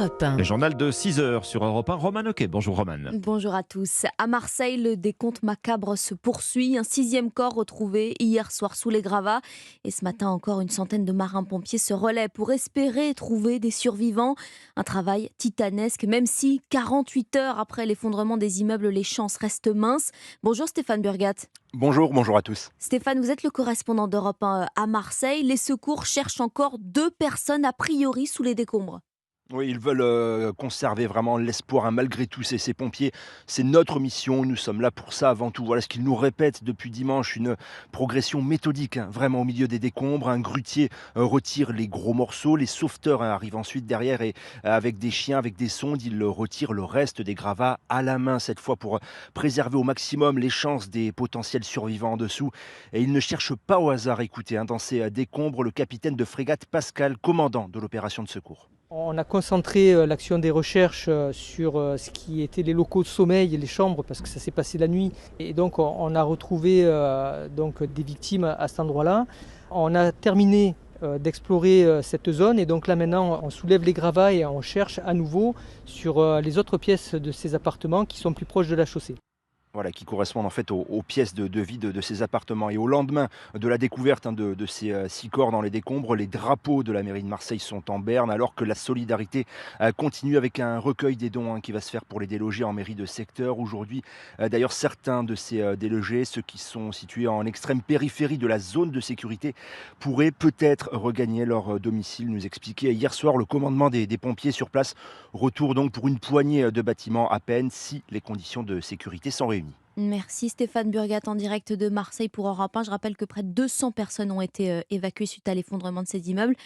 Europe 1. Le journal de 6 heures sur Europe 1. Roman Oquet. Bonjour Roman. Bonjour à tous. À Marseille, le décompte macabre se poursuit. Un 6e corps retrouvé hier soir sous les gravats. Et ce matin encore, une centaine de marins-pompiers se relaient pour espérer trouver des survivants. Un travail titanesque, même si 48 heures après l'effondrement des immeubles, les chances restent minces. Bonjour Stéphane Burgat. Bonjour à tous. Stéphane, vous êtes le correspondant d'Europe 1 à Marseille. Les secours cherchent encore 2 personnes a priori sous les décombres. Oui, ils veulent conserver vraiment l'espoir, hein, malgré tout, ces pompiers. C'est notre mission, nous sommes là pour ça avant tout. Voilà ce qu'ils nous répètent depuis dimanche, une progression méthodique, hein, vraiment au milieu des décombres. Un grutier retire les gros morceaux, les sauveteurs, hein, arrivent ensuite derrière et avec des chiens, avec des sondes, ils retirent le reste des gravats à la main, cette fois pour préserver au maximum les chances des potentiels survivants en dessous. Et ils ne cherchent pas au hasard, écoutez, hein, dans ces décombres, le capitaine de frégate Pascal, commandant de l'opération de secours. On a concentré l'action des recherches sur ce qui étaient les locaux de sommeil et les chambres parce que ça s'est passé la nuit. Et donc on a retrouvé donc des victimes à cet endroit-là. On a terminé d'explorer cette zone et donc là maintenant on soulève les gravats et on cherche à nouveau sur les autres pièces de ces appartements qui sont plus proches de la chaussée. Voilà, qui correspondent en fait aux pièces de vie de ces appartements. Et au lendemain de la découverte, hein, de ces 6 corps dans les décombres, les drapeaux de la mairie de Marseille sont en berne, alors que la solidarité continue avec un recueil des dons, hein, qui va se faire pour les délogés en mairie de secteur. Aujourd'hui, d'ailleurs, certains de ces délogés, ceux qui sont situés en extrême périphérie de la zone de sécurité, pourraient peut-être regagner leur domicile, nous expliquait hier soir le commandement des pompiers sur place. Retour donc pour une poignée de bâtiments à peine, si les conditions de sécurité sont réunies. Merci Stéphane Burgat en direct de Marseille pour Europe 1. Je rappelle que près de 200 personnes ont été évacuées suite à l'effondrement de ces immeubles.